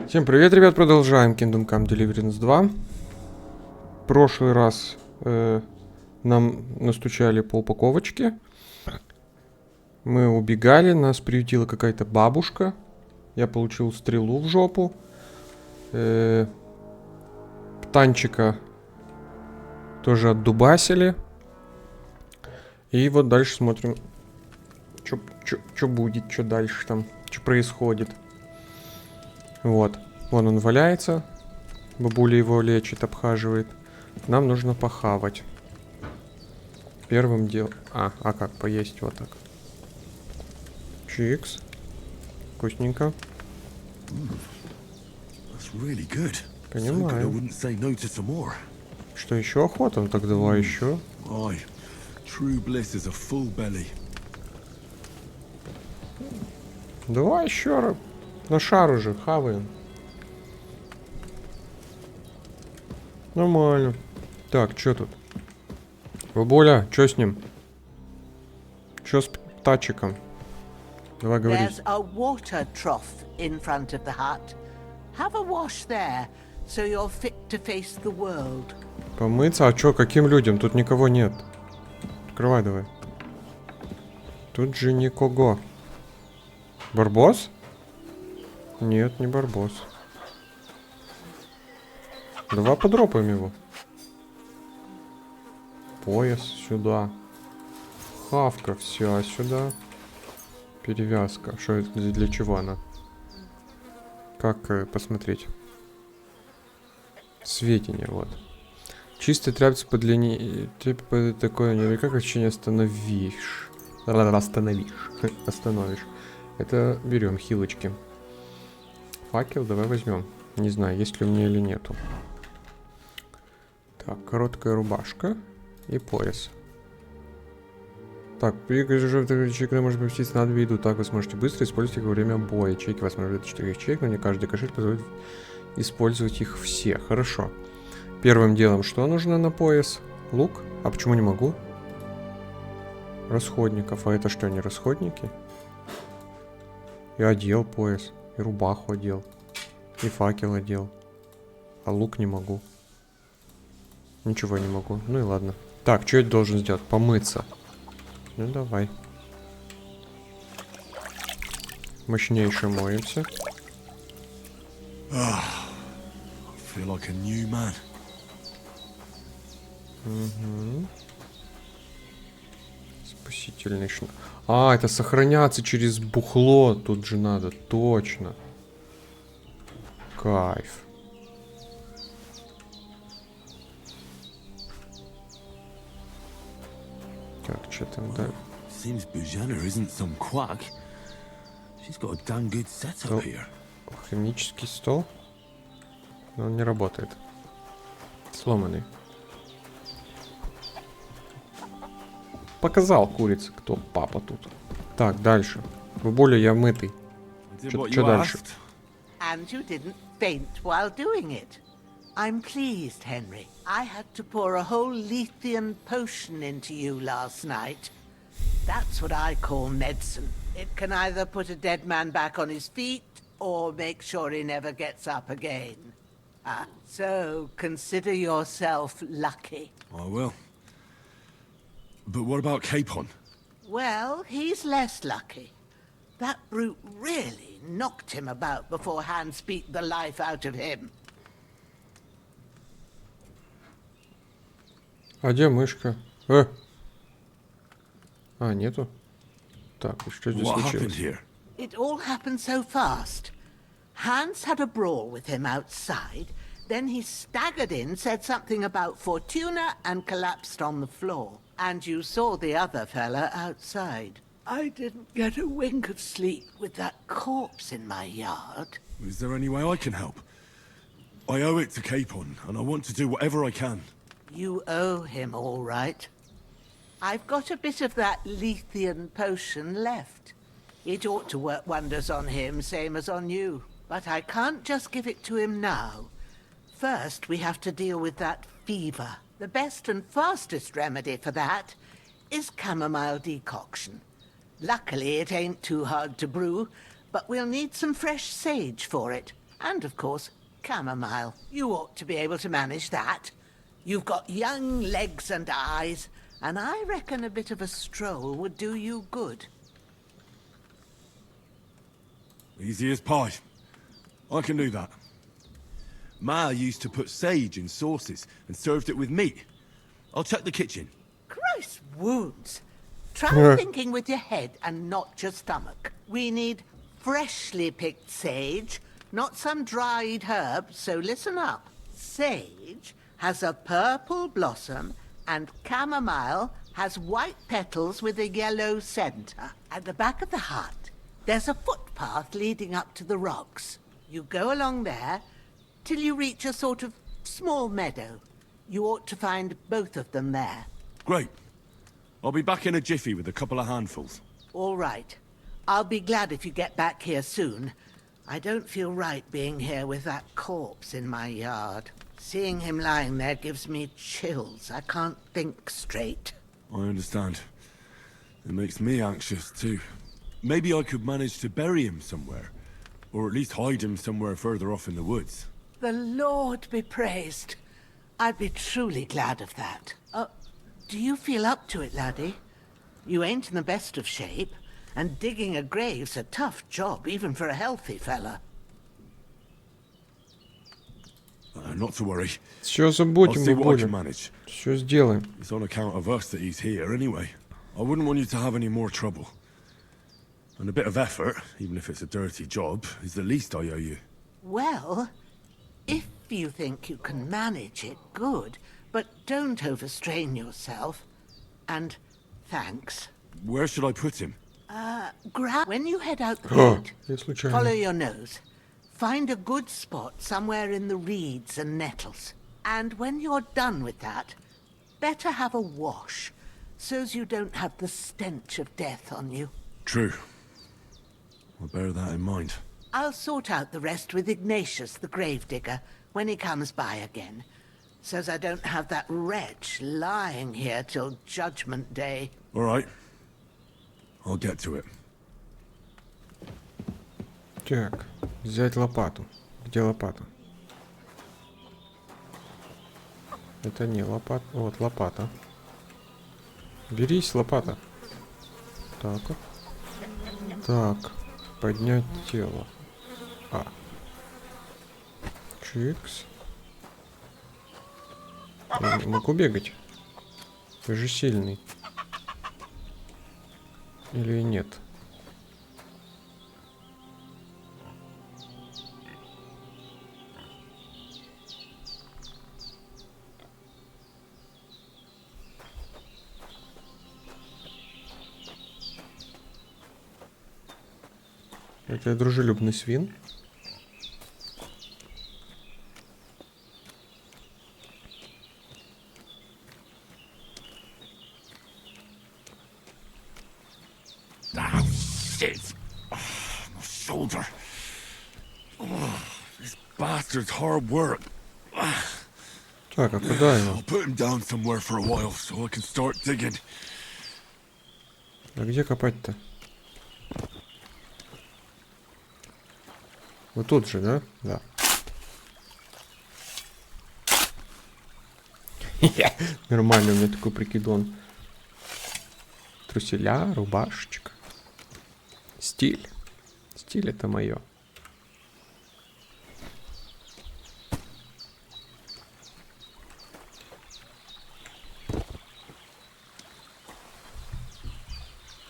Всем привет, ребят, продолжаем кингдом Deliverance 2. В прошлый раз нам настучали по упаковочке. Мы убегали, нас приютила какая-то бабушка. Я получил стрелу в жопу. Танчика тоже отдубасили. И вот дальше смотрим, что будет, что дальше там, что происходит. Вот, вон он валяется. Бабуля его лечит, обхаживает. Нам нужно похавать. Первым делом... А как поесть вот так? Чикс. Вкусненько. Понимаю. Что еще охота? Ну так давай еще. Давай еще. На шар уже, хаваем. Нормально. Так, что тут? Бабуля, что с ним? Что с тачиком? Давай говори. Помыться? А чё, каким людям? Тут никого нет. Открывай давай. Тут же никого. Барбос? Нет, не барбос. Давай подропаем его. Пояс сюда. Хавка вся сюда. Перевязка. Что это, для чего она? Как посмотреть? Сведения, вот. Чистая тряпка по длине. Типа такое, наверняка как ощущение остановишь. Остановишь. Это берем хилочки. Факел давай возьмем. Не знаю, есть ли у меня или нету. Так, короткая рубашка и пояс. Так, ячейка может поместиться на 2 еду. Так вы сможете быстро использовать их во время боя. Ячейки вас может 4 ячеек, но не каждый кошель позволит использовать их все. Хорошо. Первым делом что нужно на пояс? Лук? А почему не могу? Расходников. А это что, не расходники? Я одел пояс. И рубаху одел. И факел одел. А лук не могу. Ничего не могу. Ну и ладно. Так, что я должен сделать? Помыться. Ну давай. Мощнейше моемся. Угу. Спасительный шнур. А, это сохраняться через бухло. Тут же надо. Точно. Кайф. Так, что там, да? Химический стол. Но он не работает. Сломанный. Показал курице, кто папа тут. Так, дальше. Бабуля, я мытый. Что дальше? I'm pleased, Henry. I had to pour a whole Lethean potion into you last night. That's what I call medicine. It can either put a dead man back on his feet or make sure he never gets up again. So consider yourself lucky. I will. But what about Capon? Well, he's less lucky. That brute really knocked him about before Hans beat the life out of him. А где мышка? А, нету? Так, и что здесь случилось? It all happened so fast. Hans had a brawl with him outside, then he staggered in, said something about Fortuna, and collapsed on the floor. And you saw the other fella outside. I didn't get a wink of sleep with that corpse in my yard. Is there any way I can help? I owe it to Capon, and I want to do whatever I can. You owe him, all right. I've got a bit of that Lethean potion left. It ought to work wonders on him, same as on you. But I can't just give it to him now. First, we have to deal with that fever. The best and fastest remedy for that is chamomile decoction. Luckily, it ain't too hard to brew, but we'll need some fresh sage for it. And, of course, chamomile. You ought to be able to manage that. You've got young legs and eyes, and I reckon a bit of a stroll would do you good. Easy as pie. I can do that. Ma used to put sage in sauces and served it with meat. I'll check the kitchen. Christ wounds. Try thinking with your head and not your stomach. We need freshly picked sage, not some dried herb, so listen up. Sage has a purple blossom and chamomile has white petals with a yellow center. At the back of the hut, there's a footpath leading up to the rocks. You go along there till you reach a sort of small meadow. You ought to find both of them there. Great. I'll be back in a jiffy with a couple of handfuls. All right. I'll be glad if you get back here soon. I don't feel right being here with that corpse in my yard. Seeing him lying there gives me chills. I can't think straight. I understand. It makes me anxious too. Maybe I could manage to bury him somewhere. Or at least hide him somewhere further off in the woods. The Lord be praised. I'd be truly glad of that. Do you feel up to it, laddie? You ain't in the best of shape, and digging a grave's a tough job, even for a healthy fella. Not to worry. Все забудем, I'll see what I бабуля. can manage. Все сделаем. It's on account of us that he's here anyway. I wouldn't want you to have any more trouble. And a bit of effort, even if it's a dirty job, is the least I owe you. Well, if you think you can manage it, good. But don't overstrain yourself. And thanks. Where should I put him? When you head out the gate, Я случайно. follow your nose. Find a good spot somewhere in the reeds and nettles. And when you're done with that, better have a wash, so's you don't have the stench of death on you. True. I'll bear that in mind. I'll sort out the rest with Ignatius, the gravedigger, when he comes by again, so's I don't have that wretch lying here till Judgment Day. All right. I'll get to it. Так, взять лопату. Где лопата? Это не лопата. Вот лопата. Берись, лопата. Так. Так. Поднять тело. Чикс. Я не могу бегать. Ты же сильный. Или нет? Это дружелюбный свин. Ah, shit! Oh, my shoulder. Oh, this bastard's hard work. Так, а куда его? I'll put him down somewhere for a while so I can start digging. А где копать-то? Вот тут же, да? Да. Нормально, у меня такой прикидон. Труселя, рубашечка. Стиль. Стиль это мое.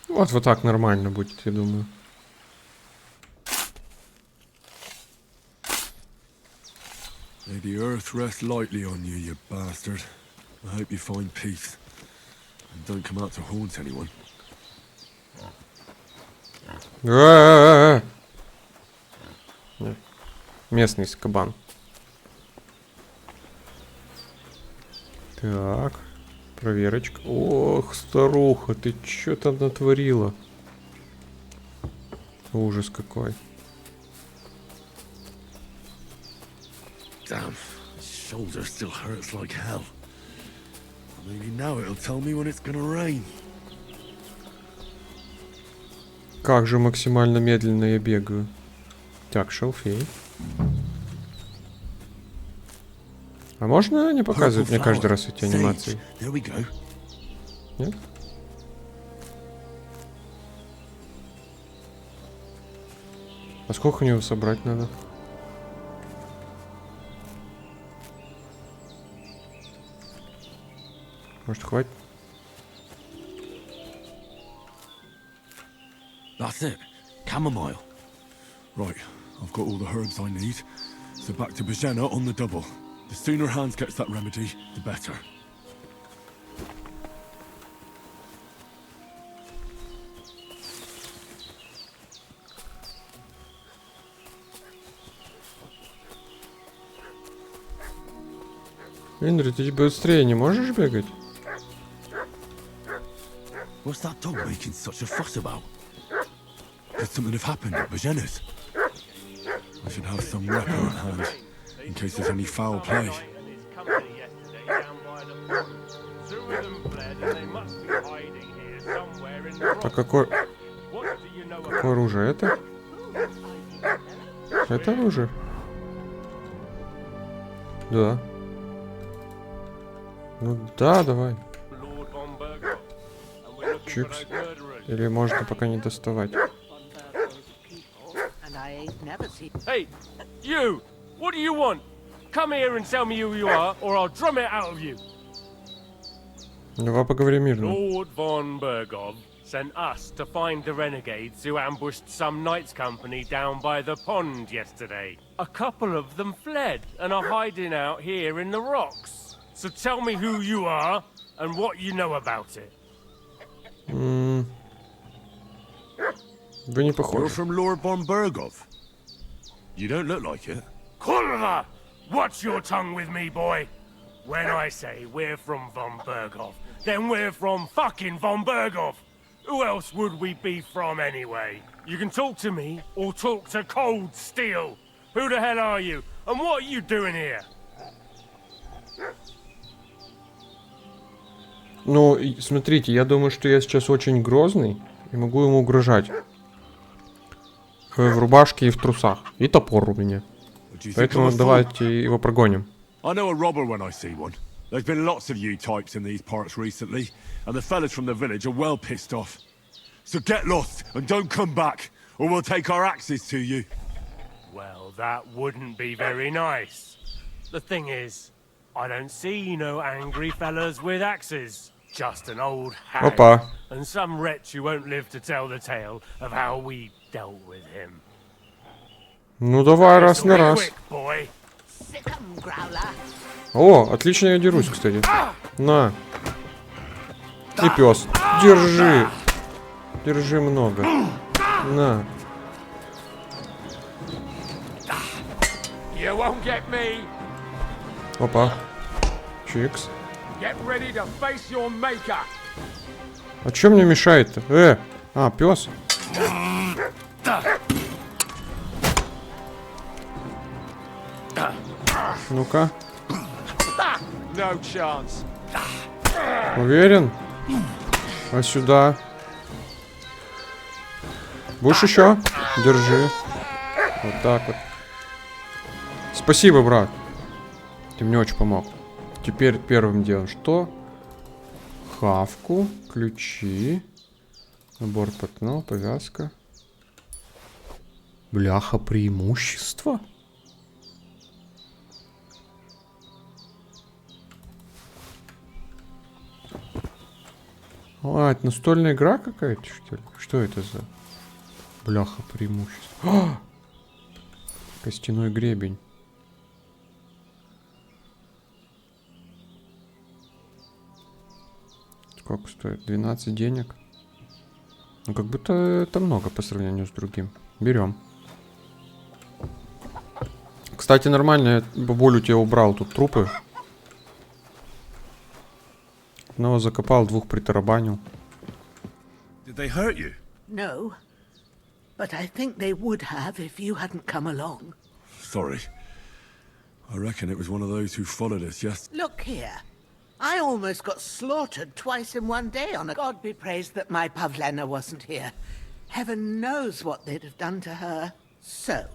Вот так нормально будет, я думаю. May the earth rest lightly on you, you bastard. I hope you find peace. And don't come out to haunt anyone. Местный кабан. Так. Проверочка. Ох, старуха, ты чё там натворила? Ужас какой. Damn, my shoulder still hurts like hell. Maybe now it'll tell me when it's gonna rain. Как же максимально медленно я бегаю. Так, шалфей. А можно не показывать мне каждый раз эти анимации? Нет? А сколько у него собрать надо? Может, хватит? That's it. Chamomile. Right, I've got all the herbs I need. So back to Bejena on the double. The sooner Hans gets that remedy, the better. Индри, ты быстрее не можешь бегать? What's that dog making such a fuss about? Could something have happened at Bejena's? I should have some weapon on hand, in case there's any foul play. А какое оружие? Это? Это оружие? Да. Ну да, давай. Чикс. Или можно пока не доставать. Hey, you! What do you want? Come here and tell me who you are, or I'll drum it out of you. Давай поговорим мирно. Lord von Bergov sent us to find the renegades who ambushed some knights company down by the pond yesterday. A couple of them fled and are hiding out here in the rocks. So tell me who you are and what you know about it. Вы не You're похожи. from Lord von Bergov? You don't look like it. Kulva! Watch your tongue with me, boy. When I say we're from von Bergov, then we're from fucking von Bergov. Who else would we be from anyway? You can talk to me or talk to cold steel. Who the hell are you? And what are you doing here? Ну, смотрите, я думаю, что я сейчас очень грозный и могу ему угрожать. В рубашке и в трусах. И топор у меня. Поэтому давайте его прогоним. I know a robber when I see one. There's been lots of you types in these parts recently, and the fellas from the village are well pissed off. So get lost and don't come back, or we'll take our axes to you. Well, that wouldn't be very nice. The thing is, I don't see no angry fellas with axes. Just an old hag. Опа. And some wretch who won't live to tell the tale of how we dealt with him. Ну давай раз на раз. Quick, boy. О, отлично я дерусь, кстати. На. И пес. Держи. Держи много. На. You won't get me. Опа. Чикс. Get ready to face your maker. А чё мне мешает-то? А, пес. Ну-ка. No chance. Уверен? А сюда. Будешь еще? Держи. Вот так вот. Спасибо, брат. Ты мне очень помог. Теперь первым делом что? Хавку, ключи, набор патронов, повязка. Бляха, преимущество? А, это настольная игра какая-то, что ли? Что это за... Бляха, преимущество. А! Костяной гребень. Сколько стоит? 12 денег. Ну, как будто это много по сравнению с другим. Берем. Кстати, нормально, я бабулю тебе убрал тут трупы. Одного закопал, двух притарабанил. Did they hurt you? No, but I think they would have if you hadn't come along. Sorry. I reckon it was one of those who followed us, yes? Look here. I almost got slaughtered twice in one day on a... God be praised that my Pavlena wasn't here. Heaven knows what they'd have done to her. So,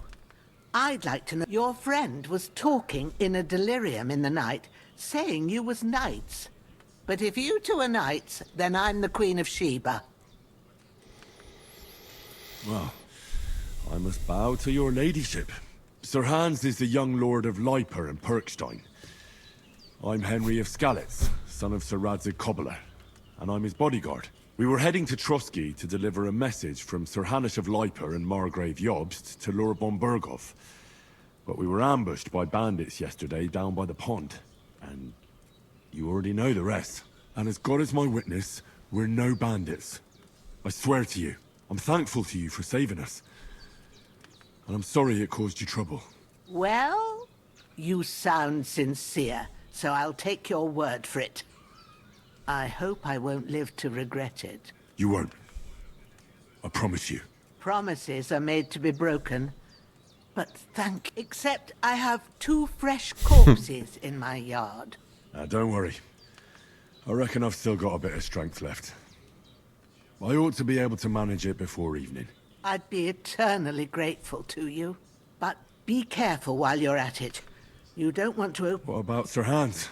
I'd like to know. Your friend was talking in a delirium in the night, saying you was knights. But if you two are knights, then I'm the Queen of Sheba. Well, I must bow to your ladyship. Sir Hans is the young lord of Leiper and Perkstein. I'm Henry of Skalitz, son of Sir Radzig Cobbler, and I'm his bodyguard. We were heading to Trusky to deliver a message from Sir Hanish of Leiper and Margrave Jobst to Lord Bombergov. But we were ambushed by bandits yesterday down by the pond, and you already know the rest. And as God is my witness, we're no bandits. I swear to you, I'm thankful to you for saving us. And I'm sorry it caused you trouble. Well, you sound sincere, so I'll take your word for it. I hope I won't live to regret it. You won't. I promise you. Promises are made to be broken. But except I have 2 fresh corpses in my yard. Don't worry. I reckon I've still got a bit of strength left. I ought to be able to manage it before evening. I'd be eternally grateful to you. But be careful while you're at it. You don't want to open... What about Sir Hans?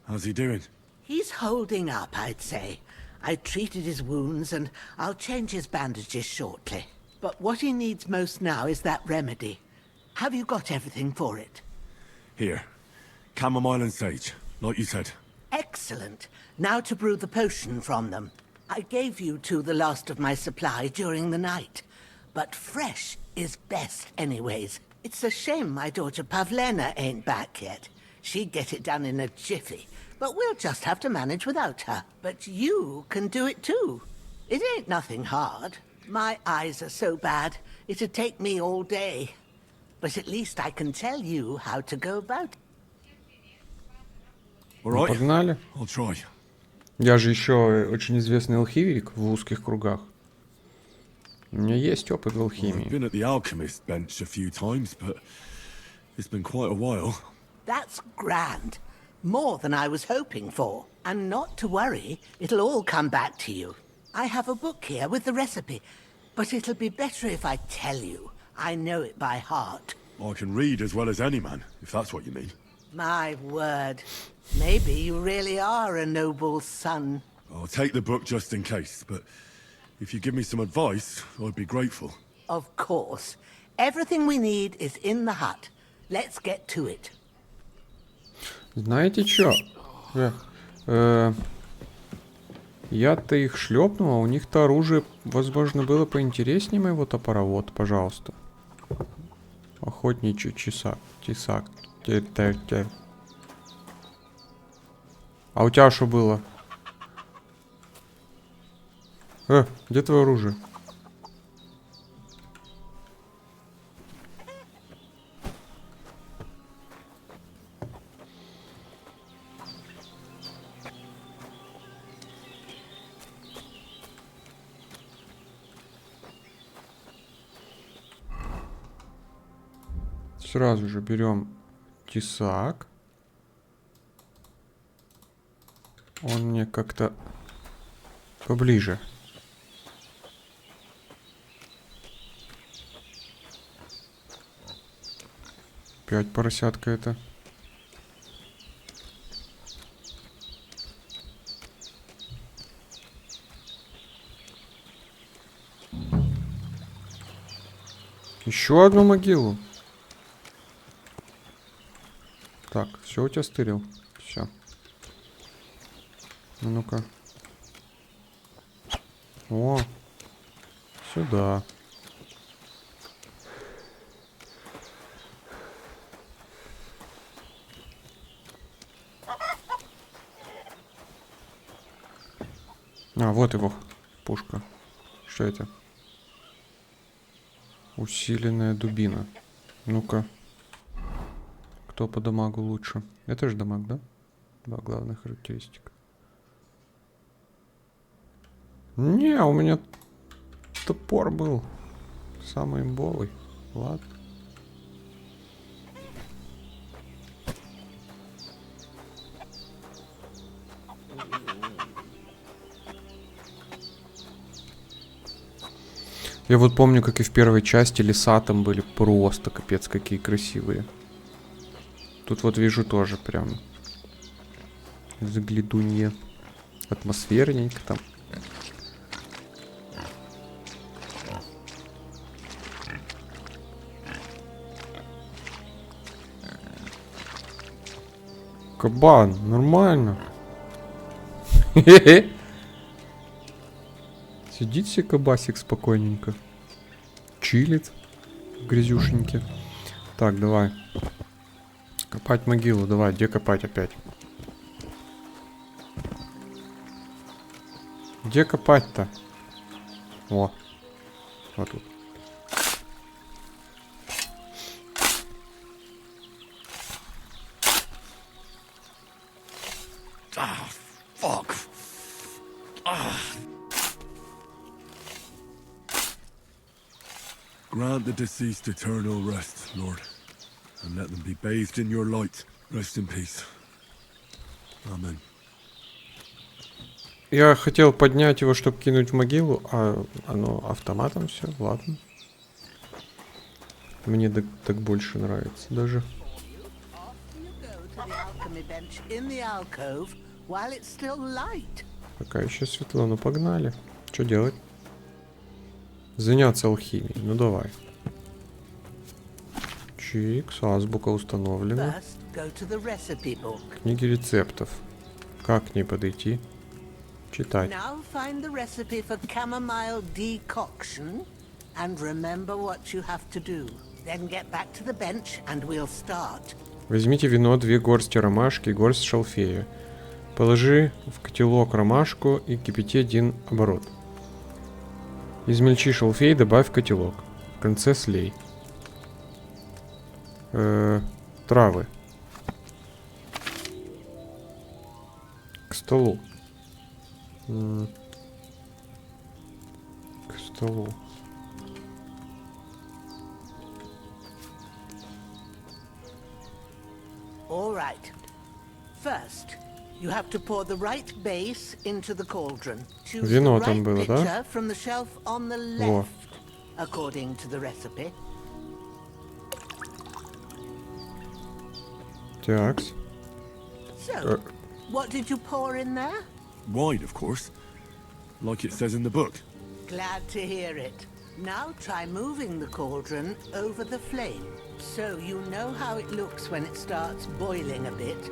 How's he doing? He's holding up, I'd say. I treated his wounds and I'll change his bandages shortly. But what he needs most now is that remedy. Have you got everything for it? Here. Chamomile and sage, like you said. Excellent. Now to brew the potion from them. I gave you 2 the last of my supply during the night. But fresh is best anyways. It's a shame my daughter Pavlena ain't back yet. She'd get it done in a jiffy. But we'll just have to manage without her. But you can do it too. It ain't nothing hard. My eyes are so bad, it'd take me all day. But at least I can tell you how to go about it. All right. Погнали. I'll try. Я же еще очень известный алхимик в узких кругах. У меня есть опыт в I've алхимии. been at the alchemist bench a few times, but it's been quite a while. That's grand. More than I was hoping for. And not to worry, it'll all come back to you. I have a book here with the recipe, but it'll be better if I tell you. I know it by heart. I can read as well as any man, if that's what you mean. My word. Maybe you really are a noble son. I'll take the book just in case, but if you give me some advice, I'd be grateful. Of course. Everything we need is in the hut. Let's get to it. Знаете что? Я-то их шлепнул, а у них-то оружие, возможно, было поинтереснее моего топора. Вот, пожалуйста. Охотничий тесак. А у тебя что было? Где твое оружие? Сразу же берем тесак. Он мне как-то поближе. Опять поросятка это. Еще одну могилу. Так, все у тебя стырил. Все. Ну-ка. О, сюда. А, вот его пушка. Что это? Усиленная дубина. Ну-ка. Кто по дамагу лучше? Это же дамаг, да? Два главных характеристика. Не, у меня топор был самый имбовый. Ладно. Я вот помню, как и в первой части леса там были просто капец какие красивые. Тут вот вижу тоже прям заглядунье. Атмосферненько там. Кабан, нормально. Сидит себе кабасик спокойненько. Чилит в грязюшеньке. Так, давай. Копать могилу, давай, где копать опять? Где копать-то? О, вот тут. Fuck. Grant the deceased eternal rest, Lord, and let them be bathed in your light. Rest in peace. Amen. Я хотел поднять его, чтобы кинуть в могилу, а оно автоматом все, ладно. Мне так больше нравится даже. Пока еще светло, ну погнали. Что делать? Заняться алхимией, ну давай. Чикс, азбука установлена. Книги рецептов. Как к ней подойти? Читать. Now find the recipe for chamomile decoction and remember what you have to do. Then get back to the bench and we'll start. Возьмите вино, 2 горсти ромашки, горсть шалфея. Положи в котелок ромашку и кипяти 1 оборот. Измельчи шалфей, добавь в котелок. В конце слей. Травы. К столу. К столу. All right. First, you have to pour the right base into the cauldron. Choose Вино the там right было, да? pitcher from the shelf on the Во. left, according to the recipe. Такс. So, what did you pour in there? Wine, of course. Like it says in the book. Glad to hear it. Now try moving the cauldron over the flame, so you know how it looks when it starts boiling a bit.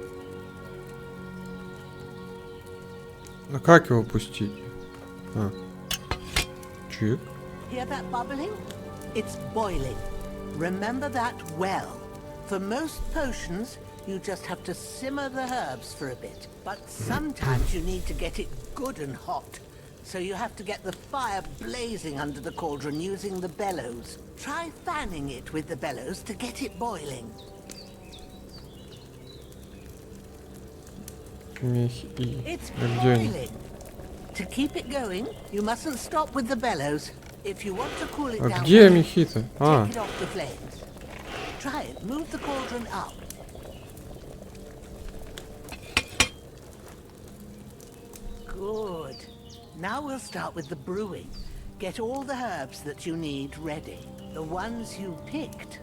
А как его пустить? А. Чик. Hear that bubbling? It's boiling. Remember that well. For most potions, you just have to simmer the herbs for a bit. But sometimes you need to get it good and hot. So you have to get the fire blazing under the cauldron using the bellows. Try fanning it with the bellows to get it boiling. It's boiling. To keep it going, you mustn't stop with the bellows. If you want to cool it А down, где мехи-то? А, take it off the flames. Try it. Move the cauldron up. Good. Now we'll start with the brewing. Get all the herbs that you need ready. The ones you picked.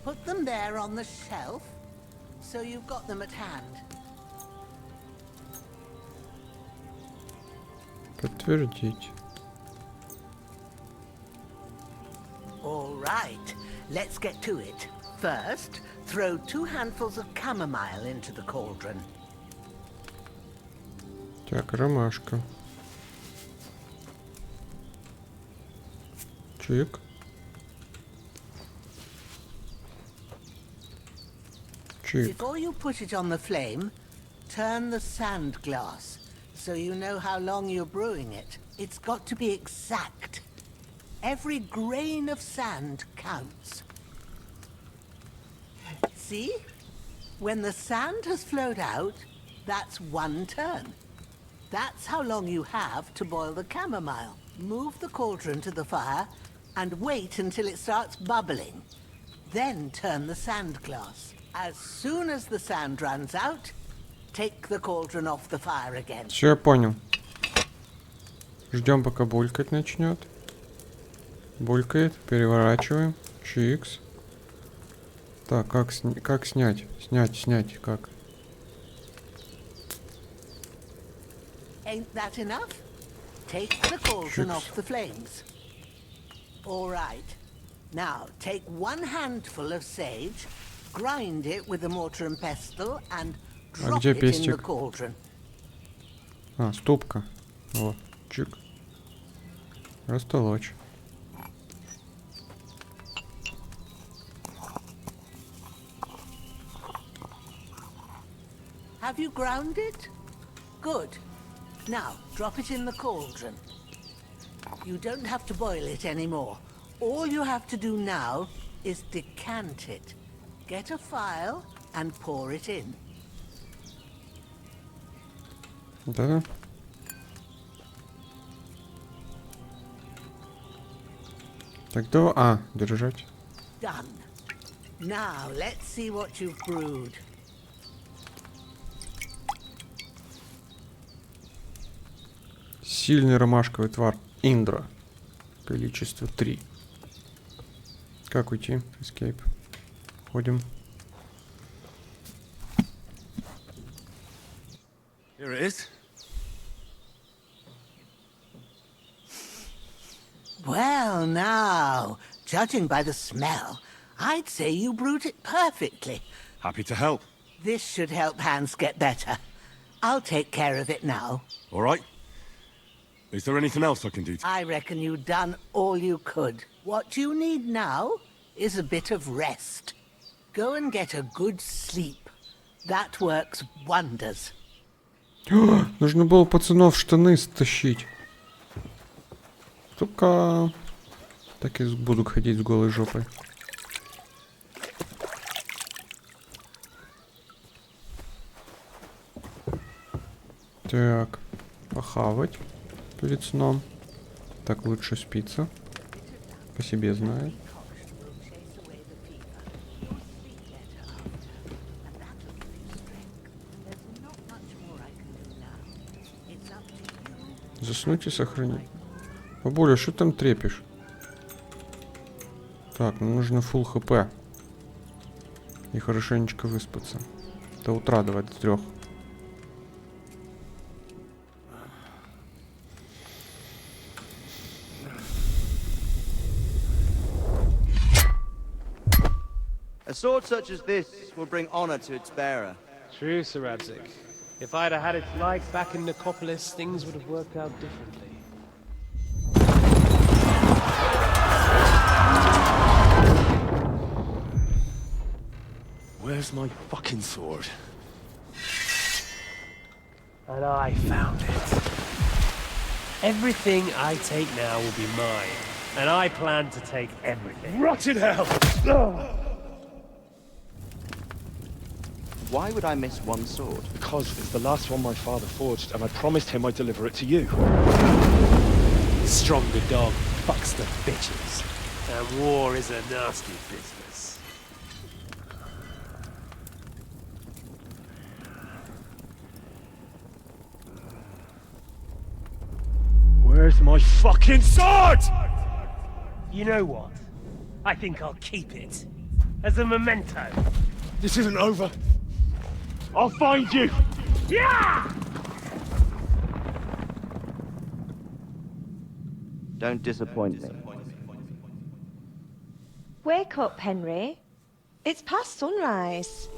Put them there on the shelf, so you've got them at hand. подтвердить. All right, let's get to it. First, throw 2 handfuls of chamomile into the cauldron. Так, ромашка. Чик. Чик. Before you put it on the flame, turn the sand glass so you know how long you're brewing it. It's got to be exact. Every grain of sand counts. See? When the sand has flowed out, that's 1 turn. That's how long you have to boil the chamomile. Move the cauldron to the fire and wait until it starts bubbling. Then turn the sand glass. As soon as the sand runs out, take the cauldron off the fire again. Все, я понял. Ждем, пока булькать начнет. Булькает, переворачиваем. Чикс. Так, как снять? Снять, как? Ain't that enough? Take the cauldron off the flames. All right. Now, take one handful of sage, grind it with a mortar and pestle, and drop где it in the пестик? cauldron. А, ступка. Вот, чик. Растолочь. Have you ground it? Good. Now, drop it in the cauldron. You don't have to boil it anymore. All you have to do now is decant it. Get a phial and pour it in. Да. Так, давай. А, держать. Done. Now, let's see what you've brewed. Сильный ромашковый твар. Индра. Количество 3. Как уйти? Escape. Ходим. Here it is. Well, now, judging by the smell, I'd say you brewed it perfectly. Happy to help. This should help Hans get better. I'll take care of it now. All right. Is there anything else I can do? I reckon you've done all you could. What you need now is a bit of rest. Go and get a good sleep. That works wonders. Нужно было пацанов штаны стащить. Сука. Так и буду ходить с голой жопой. Так. Похавать перед сном. Так лучше спится. По себе знаю. Заснуть и сохранить. Бабуля, что там трепишь? Так, нам нужно full хп. И хорошенечко выспаться. До утра давай, до 3. A sword such as this will bring honor to its bearer. True, Sir Radzik. If I'd have had it like back in Nicopolis, things would have worked out differently. Where's my fucking sword? And I found it. Everything I take now will be mine. And I plan to take everything. Rotted hell! Why would I miss one sword? Because it's the last one my father forged, and I promised him I'd deliver it to you. Stronger dog fucks the bitches. And war is a nasty business. Where's my fucking sword? You know what? I think I'll keep it. As a memento. This isn't over. I'll find you! Yeah! Don't disappoint me. Wake up, Henry. It's past sunrise.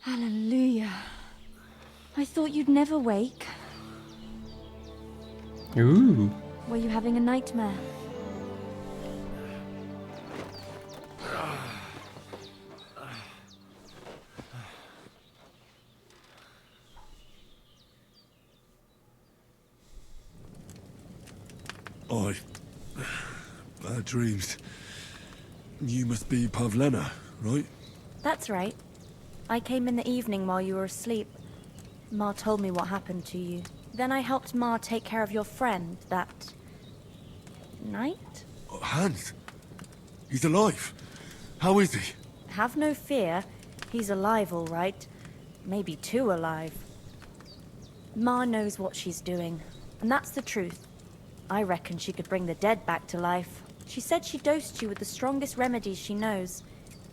Hallelujah. I thought you'd never wake. Ooh. Were you having a nightmare? Bad dreams. You must be Pavlena, right? That's right. I came in the evening while you were asleep. Ma told me what happened to you. Then I helped Ma take care of your friend that night? Hans? He's alive. How is he? Have no fear. He's alive, all right. Maybe too alive. Ma knows what she's doing, and that's the truth. I reckon she could bring the dead back to life. She said she dosed you with the strongest remedies she knows,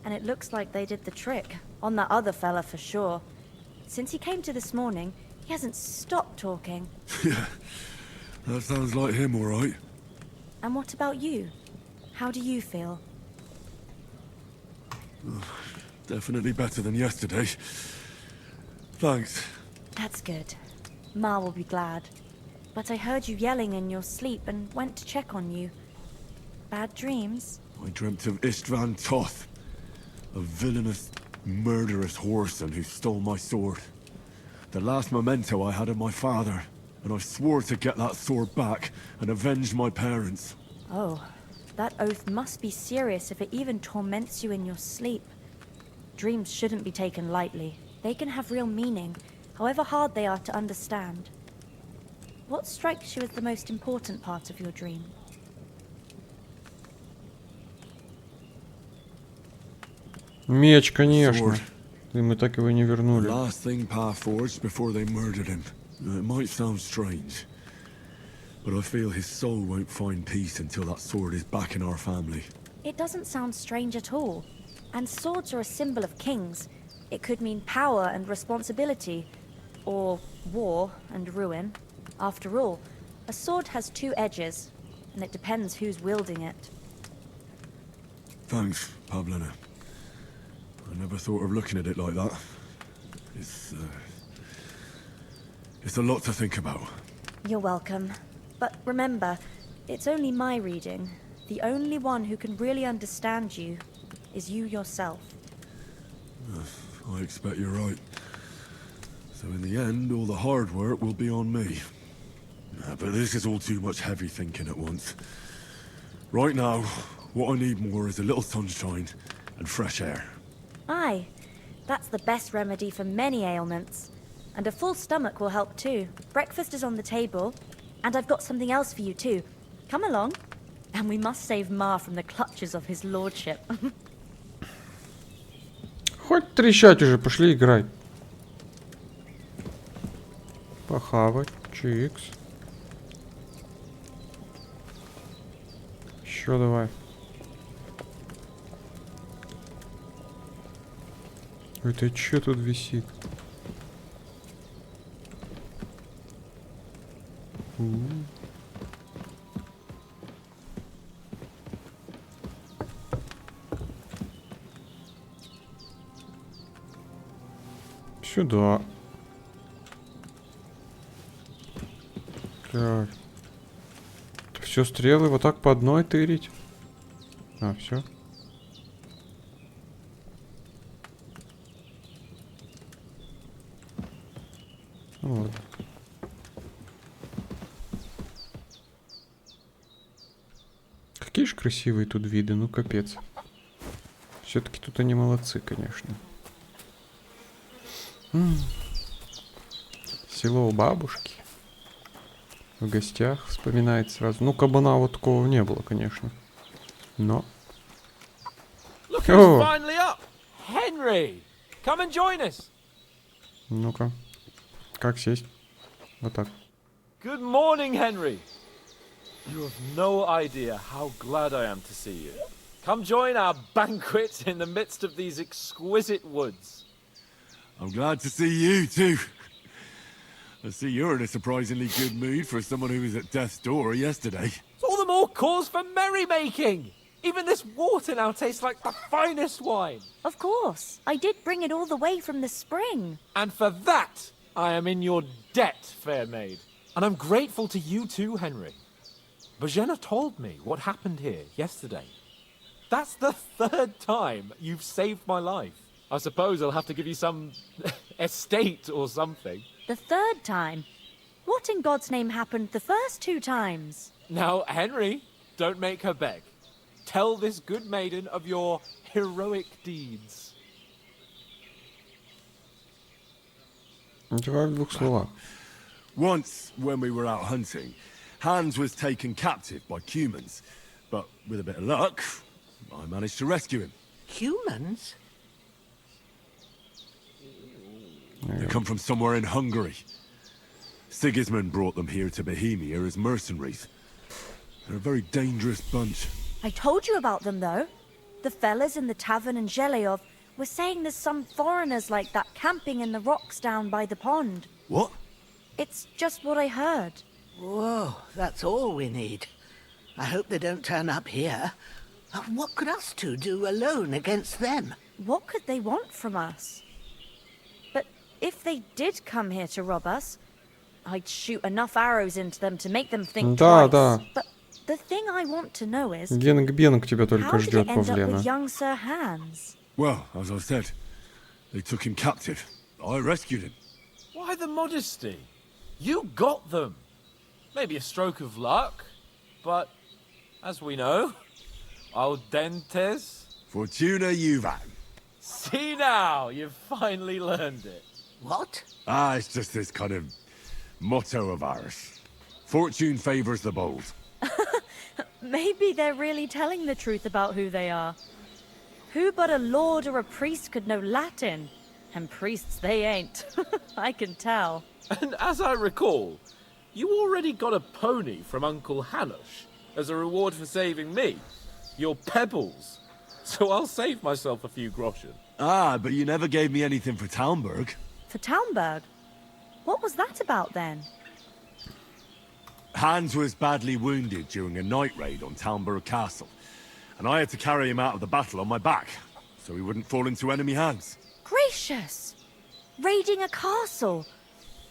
and it looks like they did the trick. On that other fella for sure. Since he came to this morning, he hasn't stopped talking. Yeah, that sounds like him, all right. And what about you? How do you feel? Definitely better than yesterday. Thanks. That's good. Ma will be glad. But I heard you yelling in your sleep and went to check on you. Bad dreams? I dreamt of Istvan Toth, a villainous, murderous whoreson who stole my sword. The last memento I had of my father, and I swore to get that sword back and avenge my parents. Oh, that oath must be serious if it even torments you in your sleep. Dreams shouldn't be taken lightly. They can have real meaning, however hard they are to understand. What strikes you as the most important part of your dream? Меч, конечно. И мы так его не вернули. Last thing Pa forged before they murdered him. It might sound strange, but I feel his soul won't find peace until that sword is back in our family. It doesn't sound strange at all. And swords are a symbol of kings. It could mean power and responsibility, or war and ruin. After all, a sword has two edges, and it depends who's wielding it. Thanks, Pavlina. I never thought of looking at it like that. It's a lot to think about. You're welcome. But remember, it's only my reading. The only one who can really understand you is you yourself. I expect you're right. So in the end, all the hard work will be on me. But this is all too much heavy thinking at once. Right now, what I need more is a little sunshine and fresh air. Aye, that's the best remedy for many ailments. And a full stomach will help too. Breakfast is on the table, and I've got something else for you too. Come along, and we must save Ma from the clutches of his lordship. Хоть трещать уже, пошли играть. Похавать, чикс. Еще давай. Это что тут висит? Сюда. Так. Все стрелы вот так по одной тырить. А, все. Вот. Какие же красивые тут виды, ну капец. Все-таки тут они молодцы, конечно. Село у бабушки. В гостях вспоминает сразу. Ну, кабана вот такого не было, конечно. Но... Look who's finally up! Henry! Come and join us! Ну-ка. Как сесть? Вот так. Good morning, Henry! You have no idea how glad I am to see you. Come join our banquet in the midst of these exquisite woods. I'm glad to see you too. I see you're in a surprisingly good mood for someone who was at death's door yesterday. It's all the more cause for merrymaking! Even this water now tastes like the finest wine. Of course. I did bring it all the way from the spring. And for that, I am in your debt, fair maid. And I'm grateful to you too, Henry. Bajena told me what happened here yesterday. That's the third time you've saved my life. I suppose I'll have to give you some estate or something. The third time? What in God's name happened the first two times? Now, Henry, don't make her beg. Tell this good maiden of your heroic deeds. Давай в двух словах. Once, when we were out hunting, Hans was taken captive by humans. But with a bit of luck, I managed to rescue him. Humans? They come from somewhere in Hungary. Sigismund brought them here to Bohemia as mercenaries. They're a very dangerous bunch. I told you about them, though. The fellas in the tavern in Zheleov were saying there's some foreigners like that camping in the rocks down by the pond. What? It's just what I heard. Whoa, that's all we need. I hope they don't turn up here. What could us two do alone against them? What could they want from us? But if they did come here to rob us, I'd shoot enough arrows into them to make them think Да, twice. да. But the thing I want to know is, Генг-бенг тебя how только did ждет, it end up Павлена. with young Sir Hans? Well, as I said, they took him captive. I rescued him. Why the modesty? You got them. Maybe a stroke of luck, but as we know, al dentes. Fortuna juvat. See now, you've finally learned it. What? Ah, it's just this kind of motto of ours. Fortune favors the bold. Maybe they're really telling the truth about who they are. Who but a lord or a priest could know Latin? And priests they ain't. I can tell. And as I recall, you already got a pony from Uncle Hanush as a reward for saving me. Your pebbles. So I'll save myself a few groschen. Ah, but you never gave me anything for Talmberg. For Talmberg? What was that about then? Hans was badly wounded during a night raid on Talmberg Castle, and I had to carry him out of the battle on my back, so he wouldn't fall into enemy hands. Gracious! Raiding a castle?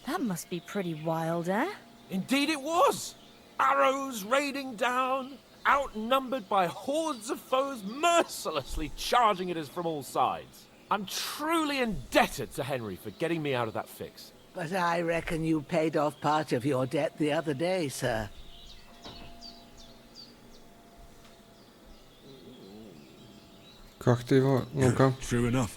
That must be pretty wild, eh? Indeed it was! Arrows raining down, outnumbered by hordes of foes mercilessly charging at us from all sides. I'm truly indebted to Henry for getting me out of that fix. But I reckon you paid off part of your debt the other day, sir. Как ты его... Ну-ка. True enough.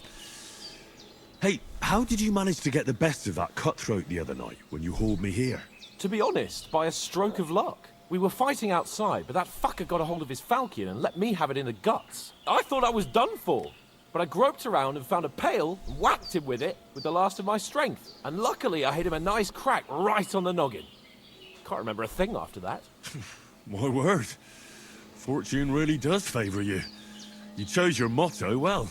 Hey, how did you manage to get the best of that cutthroat the other night when you hauled me here? To be honest, by a stroke of luck. We were fighting outside, but that fucker got a hold of his falchion and let me have it in the guts. I thought I was done for. But I groped around and found a pail, and whacked him with it with the last of my strength. And luckily I hit him a nice crack right on the noggin. Can't remember a thing after that. My word. Fortune really does favor you. You chose your motto well.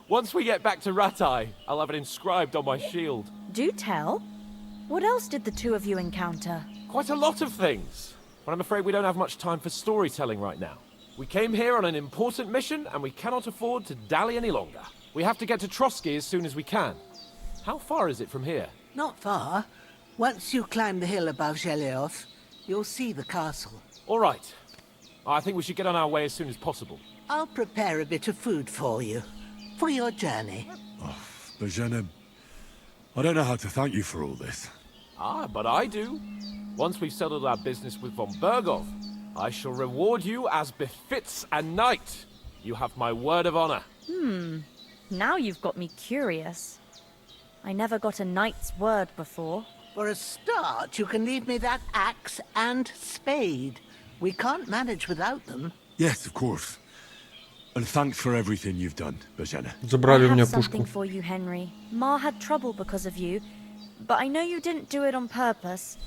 Once we get back to Ratai, I'll have it inscribed on my shield. Do tell. What else did the two of you encounter? Quite a lot of things. But I'm afraid we don't have much time for storytelling right now. We came here on an important mission, and we cannot afford to dally any longer. We have to get to Trotsky as soon as we can. How far is it from here? Not far. Once you climb the hill above Zheleov, you'll see the castle. All right. I think we should get on our way as soon as possible. I'll prepare a bit of food for you, for your journey. Oh, Bozhena, I don't know how to thank you for all this. Ah, but I do. Once we've settled our business with von Bergov, I shall reward you as befits a knight. You have my word of honor. Now you've got me curious. I never got a knight's word before. For a start, you can leave me that axe and spade. We can't manage without them. Yes, of course. And thanks for everything you've done, Bozhena. Забрали у I меня have something пушку. for you, Henry. Ma had trouble because of you, but I know you didn't do it on purpose,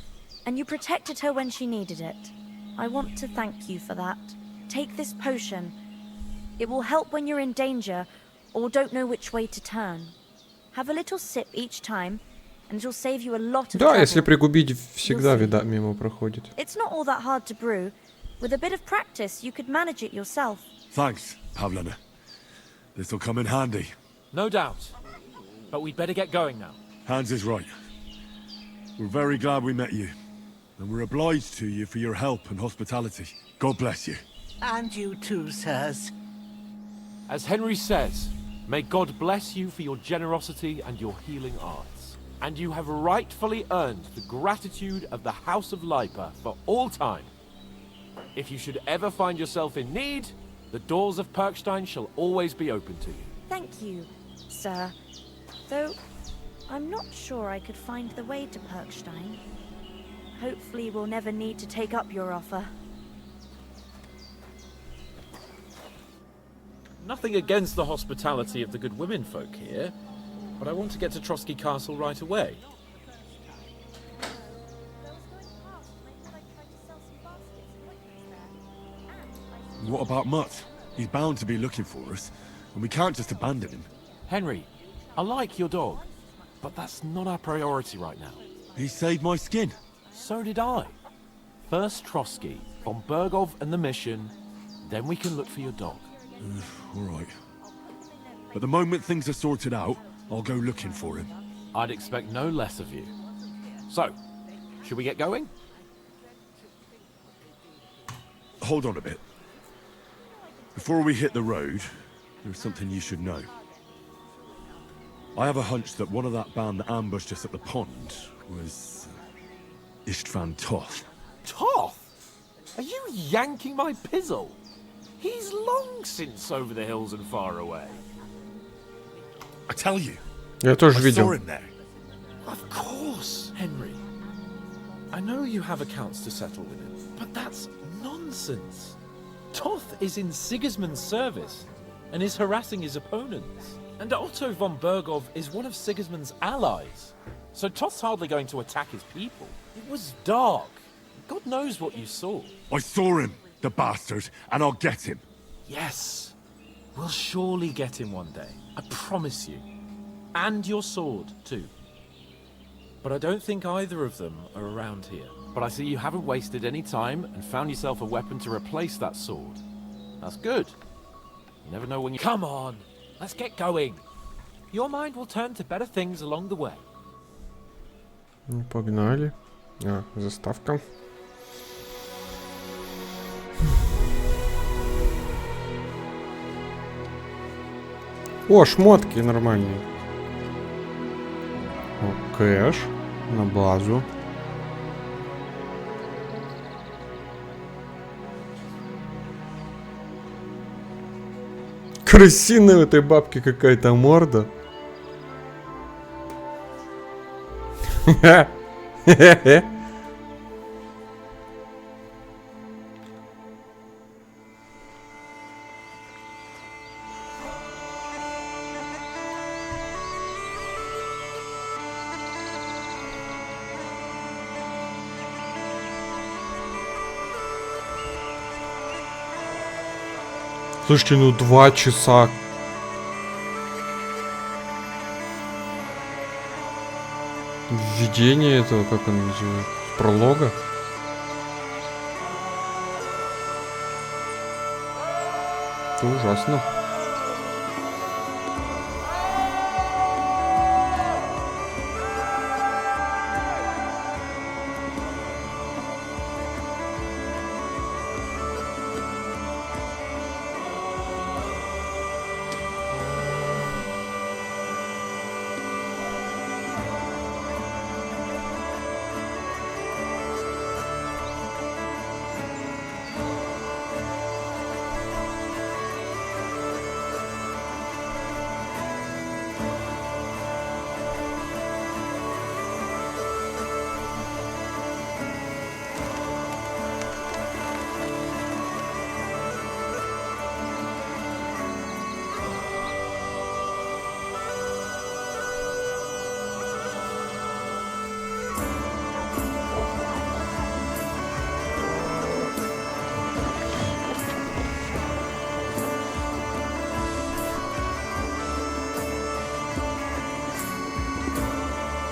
and you protected her when she needed it. I want to thank you for that. Take this potion. It will help when you're in danger or don't know which way to turn. Have a little sip each time, and it'll save you a lot of Да, если trouble. пригубить, всегда вида мимо проходит. It's not all that hard to brew. With a bit of practice, you could manage it yourself. Thanks, Pavlena. This'll come in handy. No doubt. But we'd better get going now. Hans is right. We're very glad we met you. And we're obliged to you for your help and hospitality. God bless you. And you too, sirs. As Henry says, may God bless you for your generosity and your healing arts. And you have rightfully earned the gratitude of the House of Lipa for all time. If you should ever find yourself in need, the doors of Perkstein shall always be open to you. Thank you, sir. Though, I'm not sure I could find the way to Perkstein. Hopefully we'll never need to take up your offer. Nothing against the hospitality of the good women folk here, but I want to get to Trotsky Castle right away. What about Mutt? He's bound to be looking for us, and we can't just abandon him. Henry, I like your dog, but that's not our priority right now. He saved my skin. So did I. First Trotsky, von Bergov and the mission, then we can look for your dog. All right. But the moment things are sorted out, I'll go looking for him. I'd expect no less of you. So, should we get going? Hold on a bit. Before we hit the road, there's something you should know. I have a hunch that one of that band that ambushed us at the pond was Istvan Toth. Toth? Are you yanking my pizzle? He's long since over the hills and far away. I tell you, Я тоже I видел. saw him there. Of course, Henry. I know you have accounts to settle with him, but that's nonsense. Toth is in Sigismund's service and is harassing his opponents. And Otto von Bergov is one of Sigismund's allies. So Toth's hardly going to attack his people. It was dark. God knows what you saw. I saw him, the bastard, and I'll get him. Yes. We'll surely get him one day. I promise you. And your sword, too. But I don't think either of them are around here. But I see you haven't wasted any time and found yourself a weapon to replace that sword. That's good. You never know when you... Come on! Let's get going. Your mind will turn to better things along the way. Ну, погнали. А, заставка. О, шмотки нормальные. О, кэш. На базу. Крысиная у этой бабки какая-то морда. Слушайте, ну 2 часа. Введение этого, как он называется? Пролога? Это ужасно.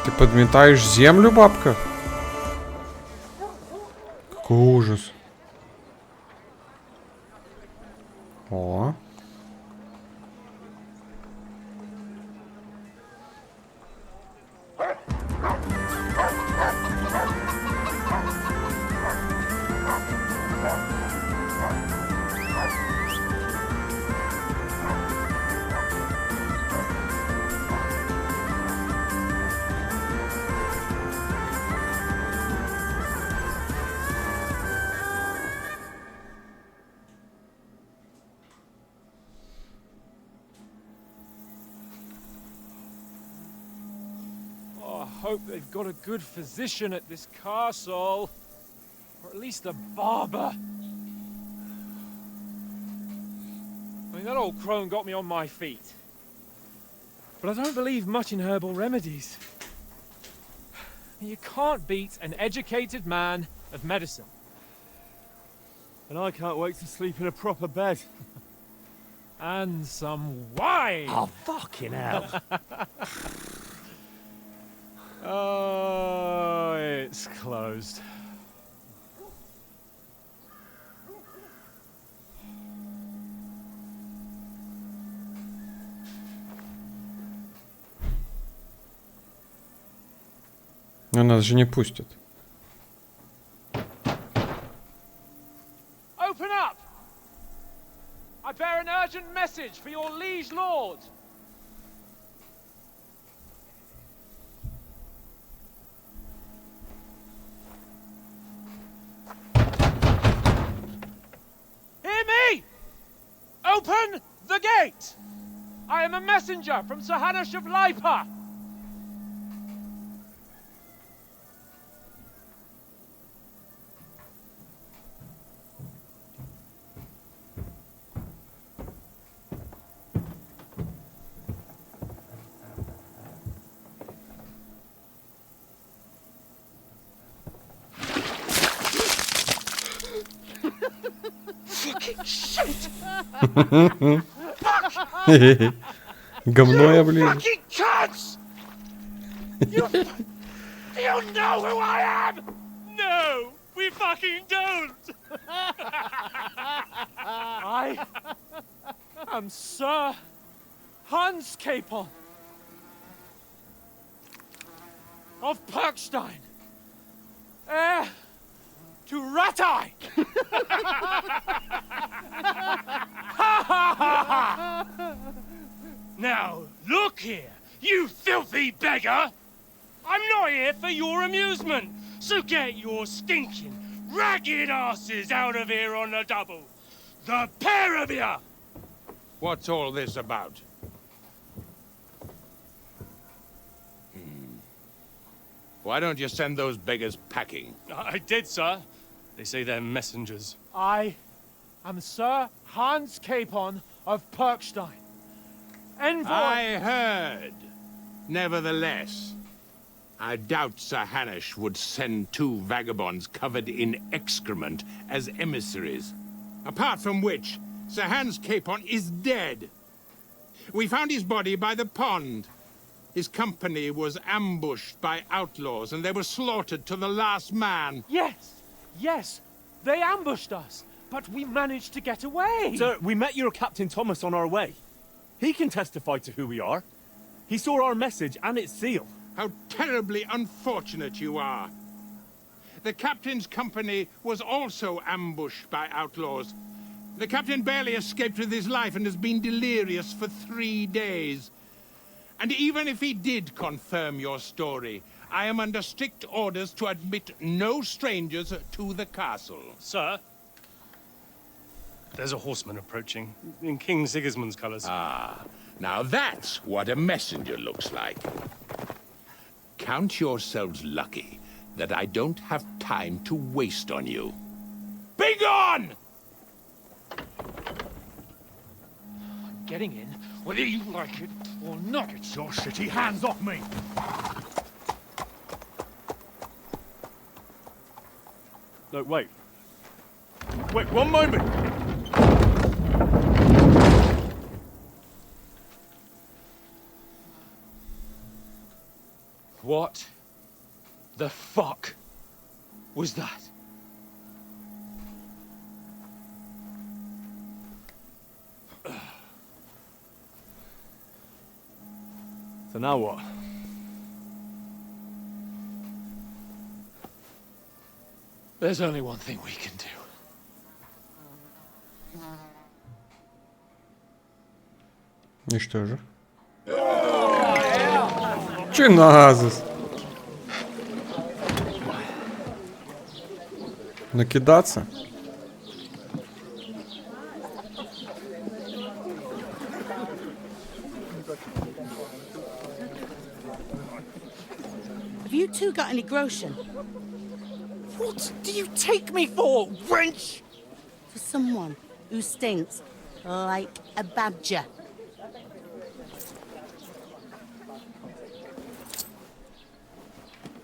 Ты подметаешь землю, бабка? Какой ужас. О. I hope they've got a good physician at this castle. Or at least a barber. mean, that old crone got me on my feet. But I don't believe much in herbal remedies. You can't beat an educated man of medicine. And I can't wait to sleep in a proper bed. And some wine! Oh, fucking hell. Oh, it's closed. Но нас же не пустят. Open up! I bear an urgent message for your liege lord. Hear me! Open the gate! I am a messenger from Sir Hanush of Lipa. Говно я, блин. Fucking cunts! You know who I am? No, we fucking don't. I am Sir Hans Capon of Perkstein, heir to Ratai. Now, look here, you filthy beggar! I'm not here for your amusement, so get your stinking, ragged asses out of here on the double. The pair of you! What's all this about? Why don't you send those beggars packing? I did, sir. They say they're messengers. I am Sir Hans Capon of Perkstein, envoy. I heard. Nevertheless, I doubt Sir Hanush would send two vagabonds covered in excrement as emissaries. Apart from which, Sir Hans Capon is dead. We found his body by the pond. His company was ambushed by outlaws, and they were slaughtered to the last man. Yes, they ambushed us, but we managed to get away. Sir, we met your Captain Thomas on our way. He can testify to who we are. He saw our message and its seal. How terribly unfortunate you are. The captain's company was also ambushed by outlaws. The captain barely escaped with his life and has been delirious for 3 days. And even if he did confirm your story, I am under strict orders to admit no strangers to the castle. Sir, there's a horseman approaching, in King Sigismund's colours. Ah, now that's what a messenger looks like. Count yourselves lucky that I don't have time to waste on you. Be gone! I'm getting in, whether you like it or not. Get your shitty hands off me! No, wait. Wait, one moment! What the fuck was that? So now what? There's only one thing we can do. И что же? Чиназис. Накидаться? Have you two got any groschen? What do you take me for, wench? For someone who stinks Like a badger.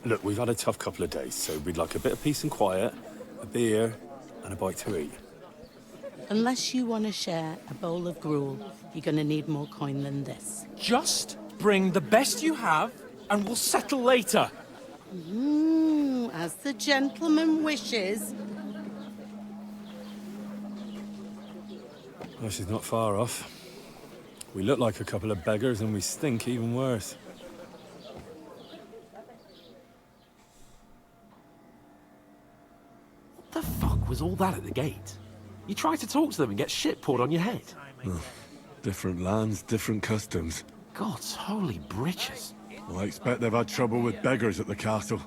Look, we've had a tough couple of days, so we'd like a bit of peace and quiet, a beer, and a bite to eat. Unless you want to share a bowl of gruel, you're going to need more coin than this. Just bring the best you have, and we'll settle later. As the gentleman wishes. Well, she's not far off. We look like a couple of beggars, and we stink even worse. What the fuck was all that at the gate? You try to talk to them and get shit poured on your head. Different lands, different customs. God's holy britches. Well, I expect they've had trouble with beggars at the castle,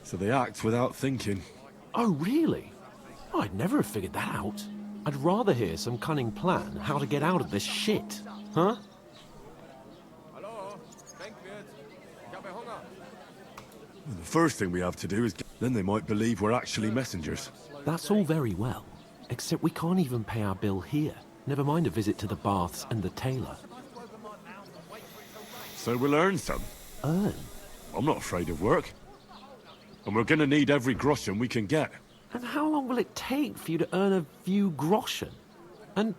so they act without thinking. Oh, really? Oh, I'd never have figured that out. I'd rather hear some cunning plan how to get out of this shit. Huh? The first thing we have to do is... Then they might believe we're actually messengers. That's all very well. Except we can't even pay our bill here. Never mind a visit to the baths and the tailor. So we'll earn some. Earn? I'm not afraid of work. And we're gonna need every groschen we can get. And how long will it take for you to earn a few groschen? And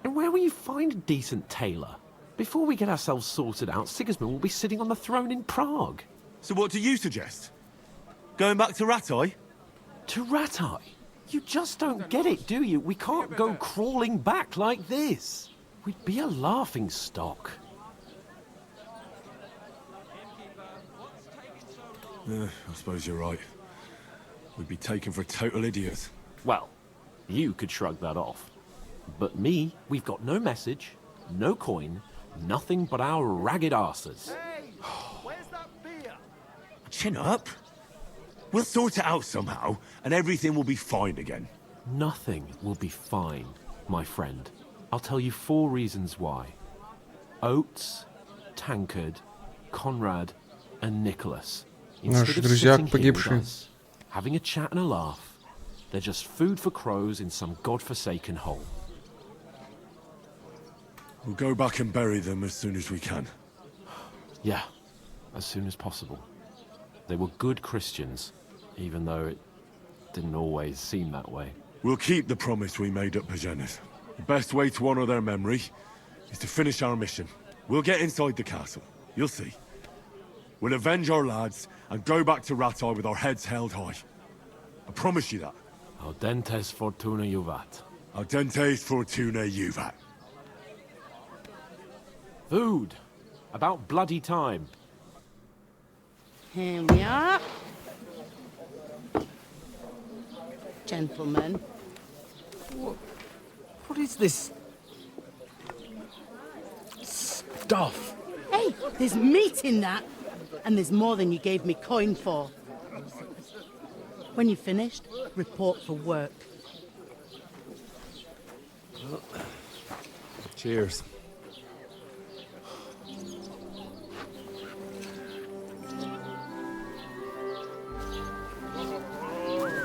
where will you find a decent tailor? Before we get ourselves sorted out, Sigismund will be sitting on the throne in Prague. So what do you suggest? Going back to Ratai? To Ratai? You just don't get it, do you? We can't go crawling back like this. We'd be a laughing stock. I suppose you're right. We'd be taken for total idiots. Well, you could shrug that off. But me, we've got no message, no coin, nothing but our ragged arses. Hey, where's that beer? Chin up. We'll sort it out somehow, and everything will be fine again. Nothing will be fine, my friend. I'll tell you 4 reasons why. Oates, Tankard, Conrad, and Nicholas. Наши друзья погибшие. Having a chat and a laugh, they're just food for crows in some godforsaken hole. We'll go back and bury them as soon as we can. Yeah, as soon as possible. They were good Christians, even though it didn't always seem that way. We'll keep the promise we made at Pagenis. The best way to honor their memory is to finish our mission. We'll get inside the castle. You'll see. We'll avenge our lads and go back to Ratai with our heads held high. I promise you that. Audentes fortuna juvat. Audentes fortuna juvat. Food. About bloody time. Here we are. Gentlemen. What is this stuff? Hey, there's meat in that. And there's more than you gave me coin for. When you're finished, report for work. Cheers.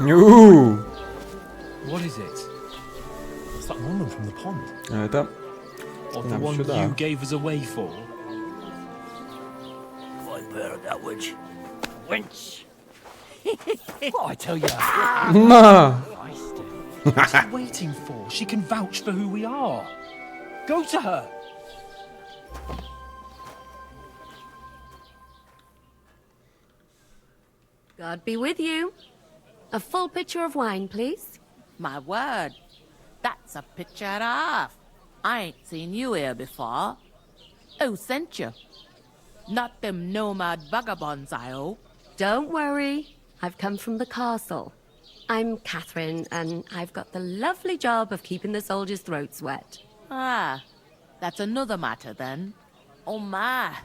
Ooh. What is it? It's that woman from the pond. Это Or the нам one сюда. you gave us away for. Wench. What I tell you? На! What's she waiting for? She can vouch for who we are. Go to her. God be with you. A full pitcher of wine, please. My word. That's a picture and a half. I ain't seen you here before. Who sent you? Not them nomad vagabonds, I hope. Don't worry. I've come from the castle. I'm Catherine, and I've got the lovely job of keeping the soldiers' throats wet. Ah, that's another matter then. Oh my.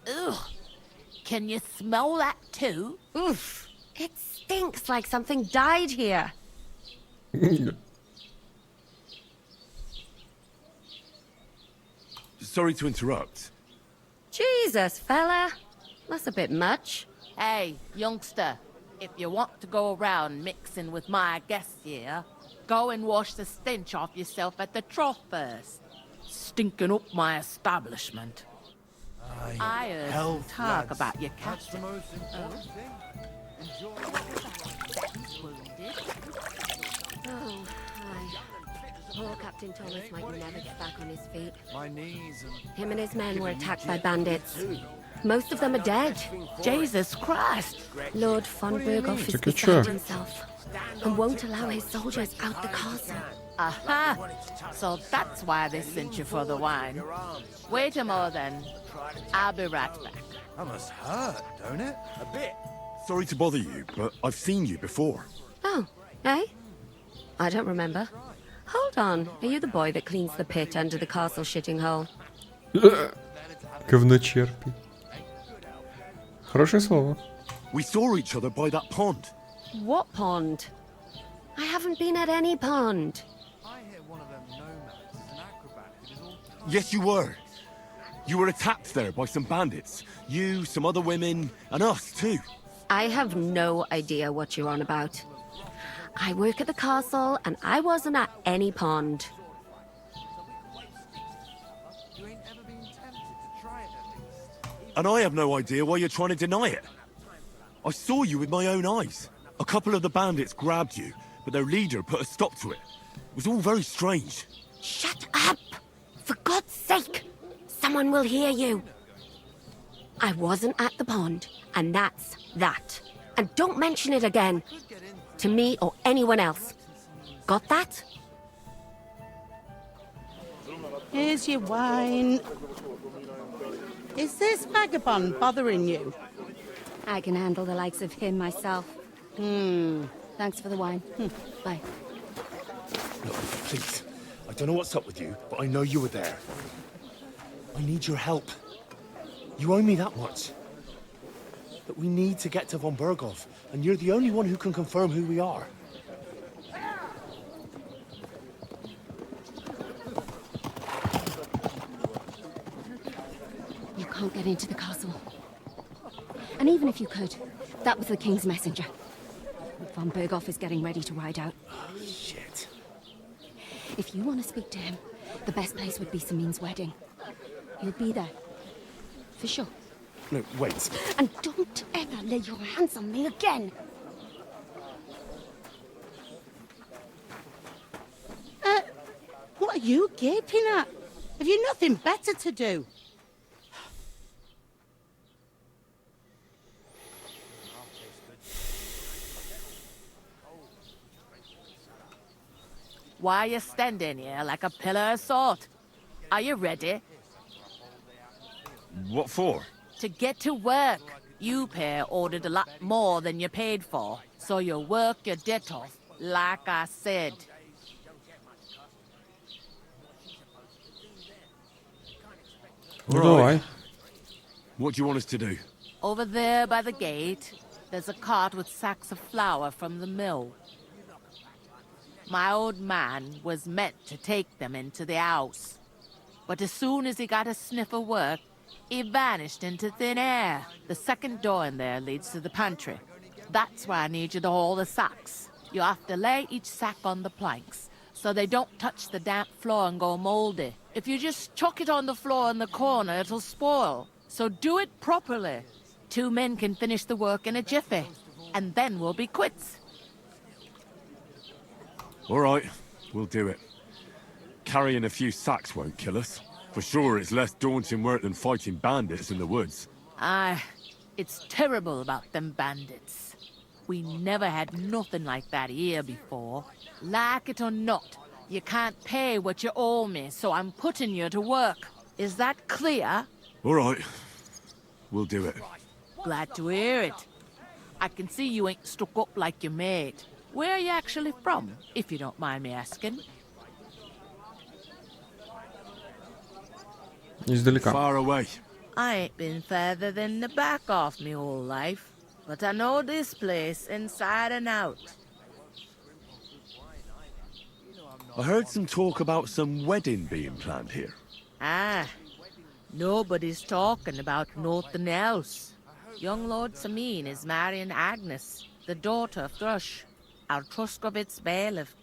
Ugh. Can you smell that too? Oof. It stinks like something died here. Sorry to interrupt. Jesus, fella. That's a bit much. Hey, youngster. If you want to go around mixing with my guests here, Go and wash the stench off yourself at the trough first. Stinking up my establishment. I heard some talk about your captain. Oh, hi. Poor Captain Thomas might never get back on his feet. My knees and... Him and his men were attacked by bandits. Most of them are dead. Jesus Christ! Lord von Berghoff is beside himself and won't allow his soldiers out the castle. Aha! So that's why they sent you for the wine. Wait a moment then. I'll be right back. That must hurt, don't it? A bit. Sorry to bother you, but I've seen you before. Oh, eh? I don't remember. Hold on. Are you the boy that cleans the pit under the castle shitting hole? Говночерпий. Хорошее слово. We saw each other by that pond. What pond? I haven't been at any pond. Yes, you were. You were attacked there by some bandits. You, some other women, and us too. I have no idea what you're on about. I work at the castle, and I wasn't at any pond. And I have no idea why you're trying to deny it. I saw you with my own eyes. A couple of the bandits grabbed you, but their leader put a stop to it. It was all very strange. Shut up! For God's sake! Someone will hear you. I wasn't at the pond, and that's that. And don't mention it again. To me or anyone else. Got that? Here's your wine. Is this vagabond bothering you? I can handle the likes of him myself. Thanks for the wine. Bye. Look, please. I don't know what's up with you, but I know you were there. I need your help. You owe me that much. But we need to get to von Berghoff, and you're the only one who can confirm who we are. You can't get into the castle. And even if you could, that was the king's messenger. Von Berghoff is getting ready to ride out. Oh, shit. If you want to speak to him, the best place would be Samin's wedding. You'll be there. For sure. No, wait. And don't ever lay your hands on me again. What are you gaping at? Have you nothing better to do? Why are you standing here like a pillar of salt? Are you ready? What for? To get to work. You pair ordered a lot more than you paid for, so you work your debt off, like I said. Давай. What do you want us to do? Over there by the gate, there's a cart with sacks of flour from the mill. My old man was meant to take them into the house. But as soon as he got a sniff of work, he vanished into thin air. The second door in there leads to the pantry. That's why I need you to haul the sacks. You have to lay each sack on the planks, so they don't touch the damp floor and go moldy. If you just chuck it on the floor in the corner, it'll spoil. So do it properly. 2 men can finish the work in a jiffy, and then we'll be quits. All right, we'll do it. Carrying a few sacks won't kill us. For sure, it's less daunting work than fighting bandits in the woods. Aye, it's terrible about them bandits. We never had nothing like that here before. Like it or not, you can't pay what you owe me, so I'm putting you to work. Is that clear? All right, we'll do it. Glad to hear it. I can see you ain't stuck up like your mate. Where are you actually from, if you don't mind me asking? Издалека. Far away. I ain't been further than the back of me whole life, but I know this place inside and out. I heard some talk about some wedding being planned here. Ah, nobody's talking about nothing else. Young Lord Samin is marrying Agnes, the daughter of Thrush, our Truscovitz bailiff.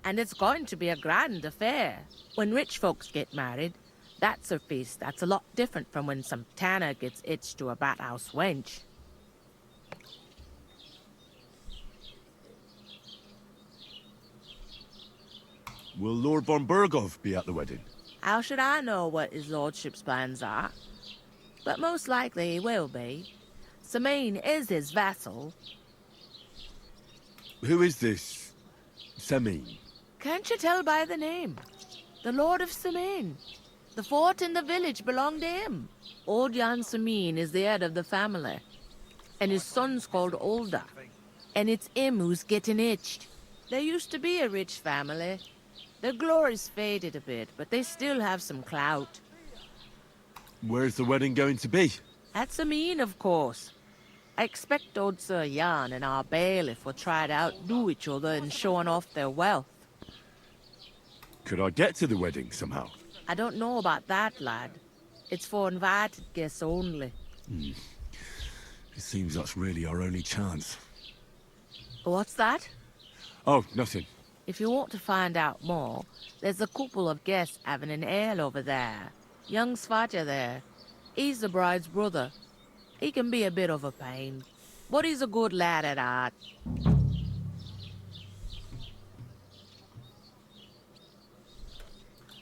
And it's going to be a grand affair. When rich folks get married, that's a feast that's a lot different from when some tanner gets hitched to a bathhouse wench. Will Lord von Bergov be at the wedding? How should I know what his lordship's plans are? But most likely he will be. Samine is his vassal. Who is this Semine? Can't you tell by the name? The Lord of Samine. The fort in the village belonged to him. Old Jan Samine is the head of the family. And his son's called Olda. And it's him who's getting hitched. There used to be a rich family. Their glory's faded a bit, but they still have some clout. Where's the wedding going to be? At Samine, of course. I expect old Sir Jan and our bailiff will try to outdo each other in showing off their wealth. Could I get to the wedding somehow? I don't know about that, lad. It's for invited guests only. It seems that's really our only chance. What's that? Oh, nothing. If you want to find out more, there's a couple of guests having an ale over there. Young Svaja there. He's the bride's brother. He can be a bit of a pain, but he's a good lad at heart.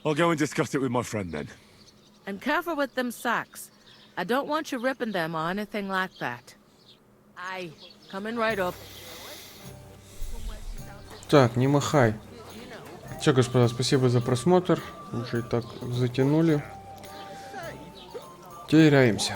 I'll go and discuss it with my friend then. And careful with them sacks. I don't want you ripping them or anything like that. Aye, coming right up. Так, не махай. Все, господа, спасибо за просмотр. Уже и так затянули. Теряемся.